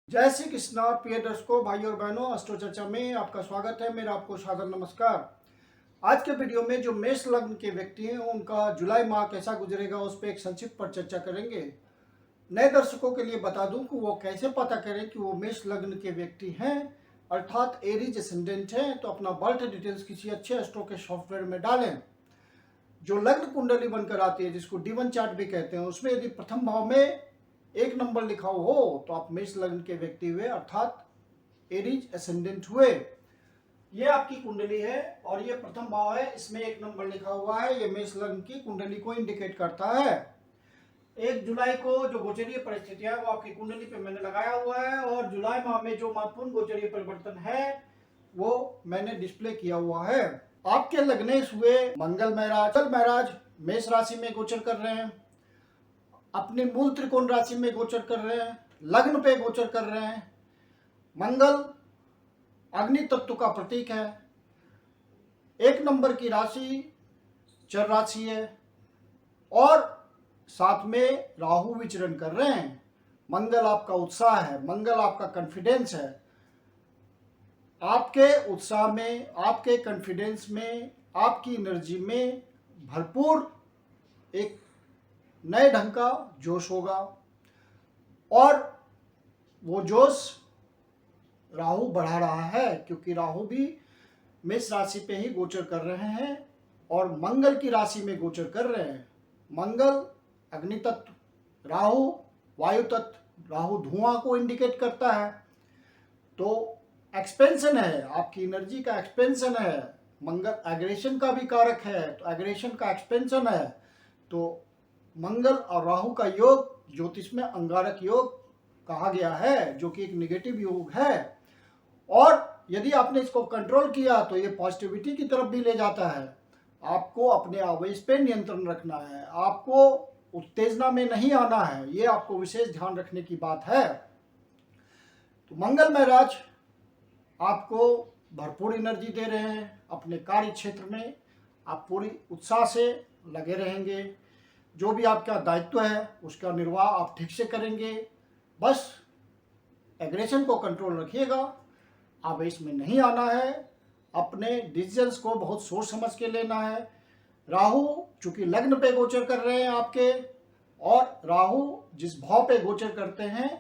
जय श्री कृष्णा प्रिय दर्शकों, भाई और बहनों, अस्ट्रो चर्चा में आपका स्वागत है। मेरा आपको सादर नमस्कार। आज के वीडियो में जो मेष लग्न के व्यक्ति हैं उनका जुलाई माह कैसा गुजरेगा उस पर एक संक्षिप्त पर चर्चा करेंगे। नए दर्शकों के लिए बता दूं कि वो कैसे पता करें कि वो मेष लग्न के व्यक्ति हैं, अर्थात एरीज एसेंडेंट हैं। तो अपना बर्थ डिटेल्स किसी अच्छे एस्ट्रो के सॉफ्टवेयर में डालें। जो लग्न कुंडली बनकर आती है, जिसको D1 चार्ट भी कहते हैं, उसमें यदि प्रथम भाव में 1 नंबर लिखा हो तो आप मेष लग्न के व्यक्ति हुए, अर्थात एरीज एसेंडेंट हुए। ये आपकी कुंडली है और ये प्रथम भाव है, इसमें 1 नंबर लिखा हुआ है। ये मेष लग्न की कुंडली को इंडिकेट करता है। 1 जुलाई को जो गोचरीय परिस्थितियां वो आपकी कुंडली पे मैंने लगाया हुआ है, और जुलाई माह में जो महत्वपूर्ण गोचरीय परिवर्तन है वो मैंने डिस्प्ले किया हुआ है। आपके लग्नेश हुए मंगल महाराज मेष राशि में गोचर कर रहे हैं, अपनी मूल त्रिकोण राशि में गोचर कर रहे हैं, लग्न पे गोचर कर रहे हैं। मंगल अग्नि तत्व का प्रतीक है। 1 नंबर की राशि चर राशि है और साथ में राहु विचरण कर रहे हैं। मंगल आपका उत्साह है, मंगल आपका कॉन्फिडेंस है। आपके उत्साह में, आपके कॉन्फिडेंस में, आपकी एनर्जी में भरपूर एक नए ढंग का जोश होगा, और वो जोश राहु बढ़ा रहा है, क्योंकि राहु भी मेष राशि पे ही गोचर कर रहे हैं और मंगल की राशि में गोचर कर रहे हैं। मंगल अग्नि तत्व, राहु वायु तत्व। राहु धुआं को इंडिकेट करता है, तो एक्सपेंशन है, आपकी एनर्जी का एक्सपेंशन है। मंगल एग्रेशन का भी कारक है, तो एग्रेशन का एक्सपेंशन है। तो मंगल और राहु का योग ज्योतिष में अंगारक योग कहा गया है, जो कि एक नेगेटिव योग है। और यदि आपने इसको कंट्रोल किया तो ये पॉजिटिविटी की तरफ भी ले जाता है। आपको अपने आवेश पे नियंत्रण रखना है, आपको उत्तेजना में नहीं आना है, ये आपको विशेष ध्यान रखने की बात है। तो मंगल महाराज आपको भरपूर एनर्जी दे रहे हैं। अपने कार्य क्षेत्र में आप पूरी उत्साह से लगे रहेंगे। जो भी आपका दायित्व है उसका निर्वाह आप ठीक से करेंगे। बस एग्रेशन को कंट्रोल रखिएगा, आवेश में नहीं आना है, अपने डिसीजंस को बहुत सोच समझ के लेना है। राहु चूंकि लग्न पे गोचर कर रहे हैं आपके, और राहु जिस भाव पे गोचर करते हैं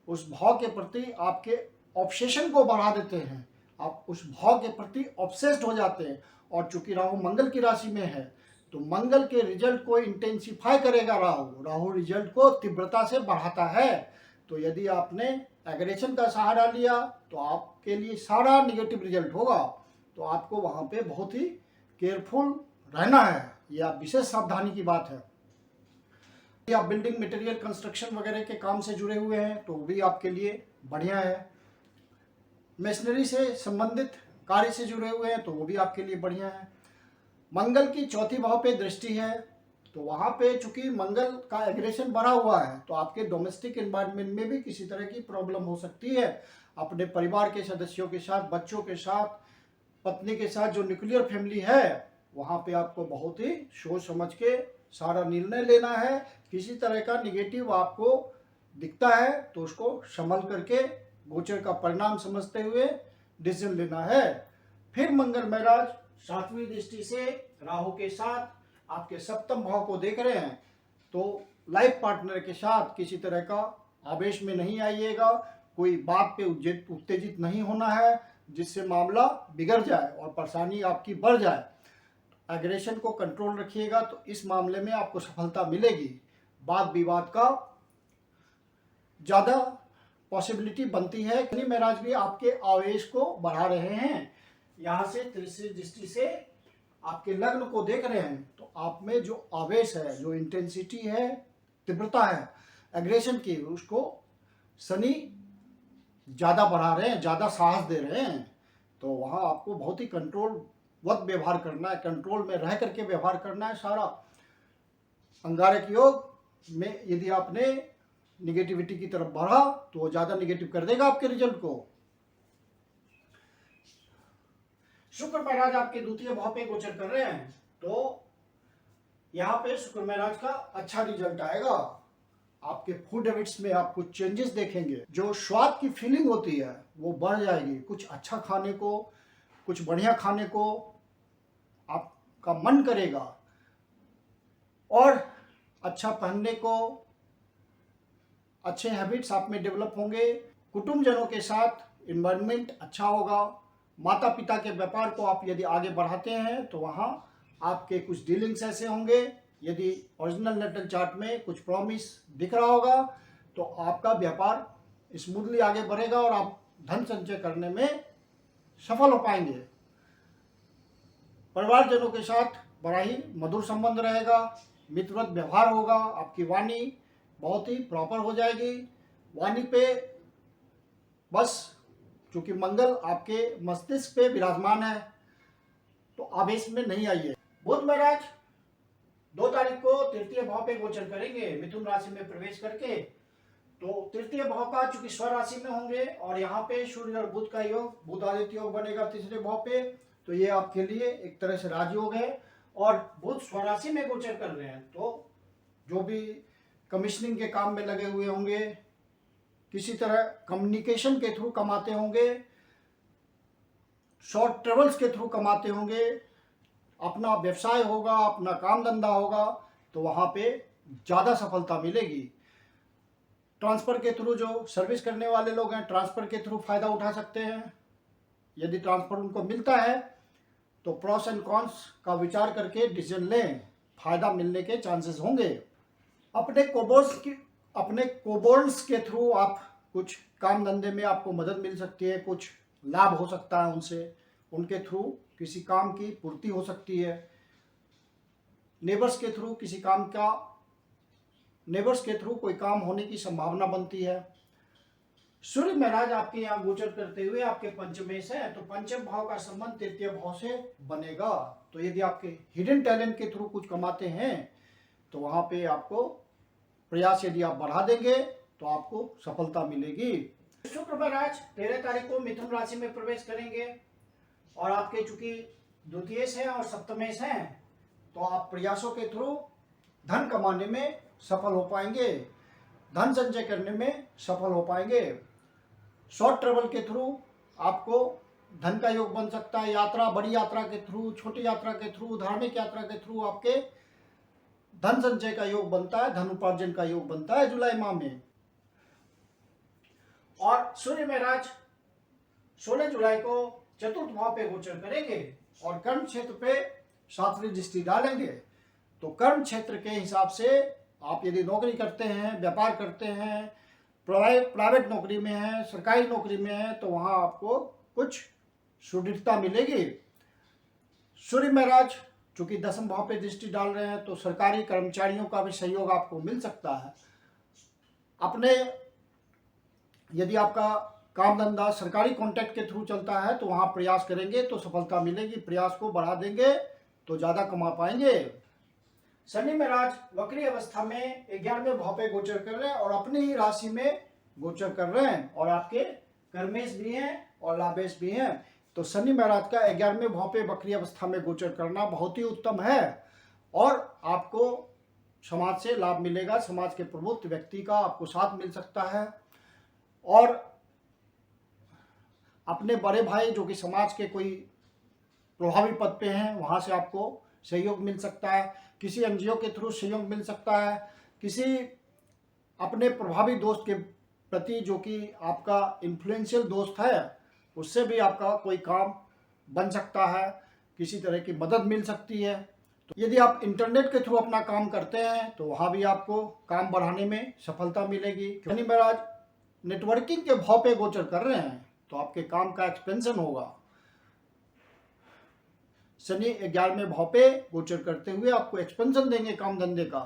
उस भाव के प्रति आपके ऑब्सेशन को बढ़ा देते हैं। आप उस भाव के प्रति ऑब्सेस्ड हो जाते हैं, और चूंकि राहु मंगल की राशि में है तो मंगल के रिजल्ट को इंटेंसिफाई करेगा। राहु रिजल्ट को तीव्रता से बढ़ाता है। तो यदि आपने एग्रेशन का सहारा लिया तो आपके लिए सारा निगेटिव रिजल्ट होगा। तो आपको वहां पे बहुत ही केयरफुल रहना है, यह आप विशेष सावधानी की बात है। यदि आप बिल्डिंग मटेरियल कंस्ट्रक्शन वगैरह के काम से जुड़े हुए हैं तो भी आपके लिए बढ़िया है। मशीनरी से संबंधित कार्य से जुड़े हुए हैं तो वो भी आपके लिए बढ़िया है। मंगल की चौथी भाव पे दृष्टि है, तो वहां पे चूंकि मंगल का एग्रेशन बढ़ा हुआ है तो आपके डोमेस्टिक एनवायरनमेंट में भी किसी तरह की प्रॉब्लम हो सकती है। अपने परिवार के सदस्यों के साथ, बच्चों के साथ, पत्नी के साथ, जो न्यूक्लियर फैमिली है वहां पे आपको बहुत ही सोच समझ के सारा निर्णय लेना है। किसी तरह का निगेटिव आपको दिखता है तो उसको संभल करके गोचर का परिणाम समझते हुए डिसीजन लेना है। फिर मंगल महाराज 7वीं दृष्टि से राहु के साथ आपके सप्तम भाव को देख रहे हैं, तो लाइफ पार्टनर के साथ किसी तरह का आवेश में नहीं आइएगा। कोई बात पे उत्तेजित नहीं होना है जिससे मामला बिगड़ जाए और परेशानी आपकी बढ़ जाए। एग्रेशन को कंट्रोल रखिएगा तो इस मामले में आपको सफलता मिलेगी। वाद विवाद का ज्यादा पॉसिबिलिटी बनती है। शनि महाराज भी आपके आवेश को बढ़ा रहे हैं। यहाँ से तीसरी दृष्टि से आपके लग्न को देख रहे हैं, तो आप में जो आवेश है, जो इंटेंसिटी है, तीव्रता है एग्रेशन की, उसको शनि ज्यादा बढ़ा रहे हैं, ज्यादा साहस दे रहे हैं। तो वहाँ आपको बहुत ही कंट्रोल वक्त व्यवहार करना है, कंट्रोल में रह करके व्यवहार करना है। सारा अंगारक योग में यदि आपने निगेटिविटी की तरफ बढ़ा तो वो ज्यादा निगेटिव कर देगा आपके रिजल्ट को। शुक्र महाराज आपके द्वितीय भाव पे गोचर कर रहे हैं, तो यहाँ पे शुक्र महाराज का अच्छा रिजल्ट आएगा। आपके फूड हैबिट्स में आप कुछ चेंजेस देखेंगे। जो स्वाद की फीलिंग होती है वो बढ़ जाएगी। कुछ अच्छा खाने को, कुछ बढ़िया खाने को आपका मन करेगा, और अच्छा पहनने को, अच्छे हैबिट्स आप में डेवलप होंगे। कुटुंबजनों के साथ इन्वायरमेंट अच्छा होगा। माता पिता के व्यापार को आप यदि आगे बढ़ाते हैं तो वहाँ आपके कुछ डीलिंग्स ऐसे होंगे, यदि ओरिजिनल नेटल चार्ट में कुछ प्रॉमिस दिख रहा होगा तो आपका व्यापार स्मूथली आगे बढ़ेगा और आप धन संचय करने में सफल हो पाएंगे। परिवारजनों के साथ बड़ा ही मधुर संबंध रहेगा, मित्रवत व्यवहार होगा, आपकी वाणी बहुत ही प्रॉपर हो जाएगी। वाणी पे बस क्योंकि मंगल आपके मस्तिष्क पे विराजमान है तो आवेश में नहीं आइए। बुध महाराज 2 तारीख को तृतीय भाव पे गोचर करेंगे मिथुन राशि में प्रवेश करके। तो तृतीय भाव का चूंकि स्व राशि में होंगे और यहाँ पे सूर्य और बुध का योग, बुध आदित्य योग बनेगा तीसरे भाव पे, तो ये आपके लिए एक तरह से राजयोग है। और बुध स्व राशि में गोचर कर रहे हैं तो जो भी कमीशनिंग के काम में लगे हुए होंगे, किसी तरह कम्युनिकेशन के थ्रू कमाते होंगे, शॉर्ट ट्रेवल्स के थ्रू कमाते होंगे, अपना व्यवसाय होगा, अपना काम धंधा होगा, तो वहाँ पे ज़्यादा सफलता मिलेगी। ट्रांसफ़र के थ्रू जो सर्विस करने वाले लोग हैं, ट्रांसफ़र के थ्रू फ़ायदा उठा सकते हैं। यदि ट्रांसफ़र उनको मिलता है तो प्रॉस एंड कॉन्स का विचार करके डिसीजन लें, फ़ायदा मिलने के चांसेस होंगे। अपने कोबोर्न्स के थ्रू आप कुछ काम धंधे में आपको मदद मिल सकती है, कुछ लाभ हो सकता है उनसे, उनके थ्रू किसी काम की पूर्ति हो सकती है। नेबर्स के थ्रू कोई काम होने की संभावना बनती है। सूर्य महाराज आपके यहाँ गोचर करते हुए आपके पंचमेश है, तो पंचम भाव का संबंध तृतीय भाव से बनेगा। तो यदि आपके हिडन टैलेंट के थ्रू कुछ कमाते हैं तो वहाँ पे आपको प्रयास यदि आप बढ़ा देंगे तो आपको सफलता मिलेगी। शुक्र महाराज 13 तारीख को मिथुन राशि में प्रवेश करेंगे और आपके चूंकि द्वितीयेश हैं और सप्तमेश हैं तो आप प्रयासों के थ्रू धन कमाने में सफल हो पाएंगे, धन संचय करने में सफल हो पाएंगे। शॉर्ट ट्रेवल के थ्रू आपको धन का योग बन सकता है। यात्रा, बड़ी यात्रा के थ्रू, छोटी यात्रा के थ्रू, धार्मिक यात्रा के थ्रू आपके धन संचय का योग बनता है, धन उपार्जन का योग बनता है जुलाई माह में। और सूर्य महाराज 16 जुलाई को चतुर्थ भाव पे गोचर करेंगे और कर्म क्षेत्र पे 7वीं दृष्टि डालेंगे। तो कर्म क्षेत्र के हिसाब से आप यदि नौकरी करते हैं, व्यापार करते हैं, प्राइवेट नौकरी में है, सरकारी नौकरी में है, तो वहाँ आपको कुछ सुदृढ़ता मिलेगी। सूर्य महाराज चूंकि 10वें भाव पे दृष्टि डाल रहे हैं तो सरकारी कर्मचारियों का भी सहयोग आपको मिल सकता है। अपने यदि आपका काम धंधा सरकारी कॉन्ट्रैक्ट के थ्रू चलता है तो वहाँ प्रयास करेंगे तो सफलता मिलेगी। प्रयास को बढ़ा देंगे तो ज़्यादा कमा पाएंगे। शनि महाराज वक्री अवस्था में 11वें भाव पे गोचर कर रहे हैं और अपनी ही राशि में गोचर कर रहे हैं और आपके कर्मेश भी हैं और लाभेश भी हैं। तो शनि महाराज का 11वें भाव पे वक्री अवस्था में गोचर करना बहुत ही उत्तम है और आपको समाज से लाभ मिलेगा। समाज के प्रबुद्ध व्यक्ति का आपको साथ मिल सकता है और अपने बड़े भाई जो कि समाज के कोई प्रभावी पद पे हैं वहाँ से आपको सहयोग मिल सकता है। किसी एनजीओ के थ्रू सहयोग मिल सकता है। किसी अपने प्रभावी दोस्त के प्रति जो कि आपका इन्फ्लुएंशियल दोस्त है उससे भी आपका कोई काम बन सकता है, किसी तरह की मदद मिल सकती है। तो यदि आप इंटरनेट के थ्रू अपना काम करते हैं तो वहाँ भी आपको काम बढ़ाने में सफलता मिलेगी। शनि महाराज नेटवर्किंग के भाव पे गोचर कर रहे हैं तो आपके काम का एक्सपेंशन होगा। शनि 11वें भाव पे गोचर करते हुए आपको एक्सपेंशन देंगे काम धंधे का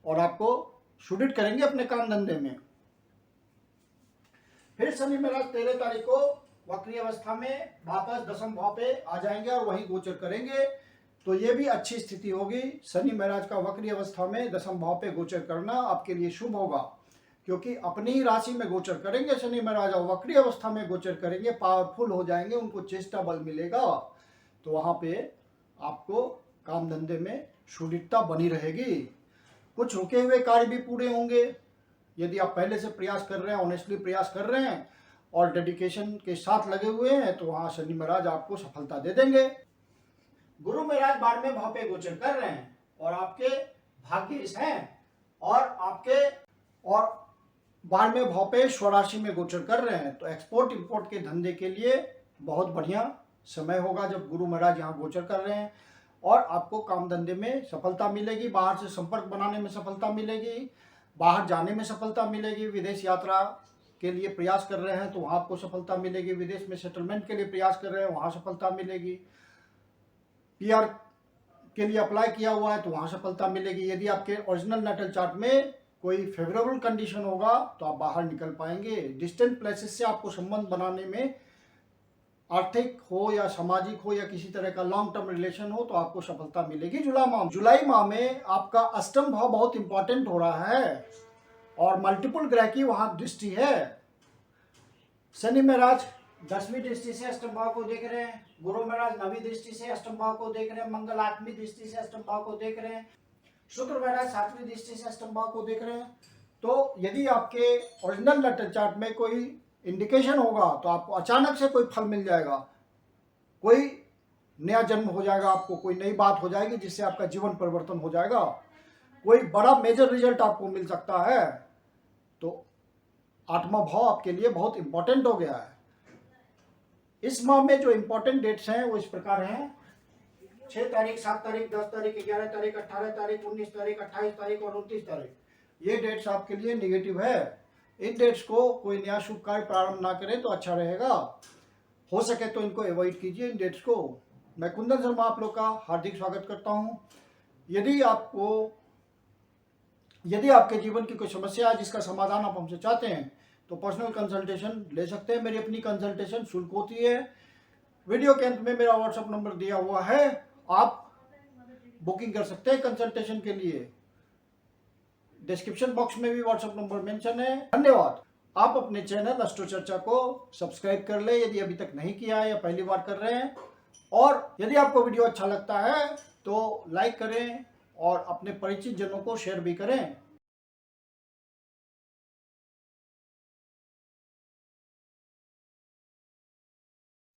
और आपको सुदृढ़ करेंगे अपने काम धंधे में। फिर शनि महाराज 13 तारीख को वक्री अवस्था में वापस 10वें भाव पे आ जाएंगे और वही गोचर करेंगे। तो ये भी अच्छी स्थिति होगी। शनि महाराज का वक्री अवस्था में 10वें भाव पे गोचर करना आपके लिए शुभ होगा क्योंकि अपनी ही राशि में गोचर करेंगे शनि महाराज और वक्री अवस्था में गोचर करेंगे, पावरफुल हो जाएंगे, उनको चेष्टा बल मिलेगा। तो वहाँ पे आपको काम धंधे में सुदृढ़ता बनी रहेगी। कुछ रुके हुए कार्य भी पूरे होंगे। यदि आप पहले से प्रयास कर रहे हैं, ऑनेस्टली प्रयास कर रहे हैं और डेडिकेशन के साथ लगे हुए हैं, तो वहाँ शनि महाराज आपको सफलता दे देंगे। गुरु महाराज 12वें भाव पे गोचर कर रहे हैं और आपके भाग्येश हैं और आपके और 12वें भाव पे स्वराशि में गोचर कर रहे हैं, तो एक्सपोर्ट इंपोर्ट के धंधे के लिए बहुत बढ़िया समय होगा जब गुरु महाराज यहाँ गोचर कर रहे हैं। और आपको काम धंधे में सफलता मिलेगी, बाहर से संपर्क बनाने में सफलता मिलेगी, बाहर जाने में सफलता मिलेगी, विदेश यात्रा के लिए प्रयास कर रहे हैं तो वहाँ आपको सफलता मिलेगी, विदेश में सेटलमेंट के लिए प्रयास कर रहे हैं वहाँ सफलता मिलेगी, पीआर के लिए अप्लाई किया हुआ है तो वहाँ सफलता मिलेगी। यदि आपके ओरिजिनल नेटल चार्ट में कोई फेवरेबल कंडीशन होगा तो आप बाहर निकल पाएंगे। डिस्टेंट प्लेसेस से आपको संबंध बनाने में, आर्थिक हो या सामाजिक हो या किसी तरह का लॉन्ग टर्म रिलेशन हो, तो आपको सफलता मिलेगी। जुलाई माह में आपका अष्टम भाव बहुत इंपॉर्टेंट हो रहा है और मल्टीपल ग्रह की वहां दृष्टि है। शनि महाराज 10वीं दृष्टि से अष्टम भाव को देख रहे हैं, गुरु महाराज 9वीं दृष्टि से अष्टम भाव को देख रहे हैं, मंगल 8वीं दृष्टि से अष्टम भाव को देख रहे हैं, शुक्र महाराज 7वीं दृष्टि से अष्टम भाव को देख रहे हैं। तो यदि आपके ओरिजिनल नेटल चार्ट में कोई इंडिकेशन होगा तो आपको अचानक से कोई फल मिल जाएगा, कोई नया जन्म हो जाएगा, आपको कोई नई बात हो जाएगी जिससे आपका जीवन परिवर्तन हो जाएगा, कोई बड़ा मेजर रिजल्ट आपको मिल सकता है। तो 8वां भाव आपके लिए बहुत इंपॉर्टेंट हो गया है। इस माह में जो इंपॉर्टेंट डेट्स हैं वो इस प्रकार हैं: 6 तारीख, 7 तारीख, 10 तारीख, 11 तारीख, 18 तारीख, 19 तारीख, 28 तारीख और 29 तारीख। ये डेट्स आपके लिए नेगेटिव है। इन डेट्स को कोई नया शुभ कार्य प्रारंभ ना करें तो अच्छा रहेगा, हो सके तो इनको अवॉइड कीजिए इन डेट्स को। मैं कुंदन शर्मा आप लोग का हार्दिक स्वागत करता हूं। यदि आपके जीवन की कोई समस्या है जिसका समाधान आप हमसे चाहते हैं तो पर्सनल कंसल्टेशन ले सकते हैं। मेरी अपनी कंसल्टेशन शुल्क होती है। वीडियो के अंत में मेरा व्हाट्सएप नंबर दिया हुआ है, आप बुकिंग कर सकते हैं कंसल्टेशन के लिए। डिस्क्रिप्शन बॉक्स में भी व्हाट्सएप नंबर मेंशन है। धन्यवाद। आप अपने चैनल एस्ट्रो चर्चा को सब्सक्राइब कर ले यदि अभी तक नहीं किया है या पहली बार कर रहे हैं, और यदि आपको वीडियो अच्छा लगता है तो लाइक करें और अपने परिचित जनों को शेयर भी करें।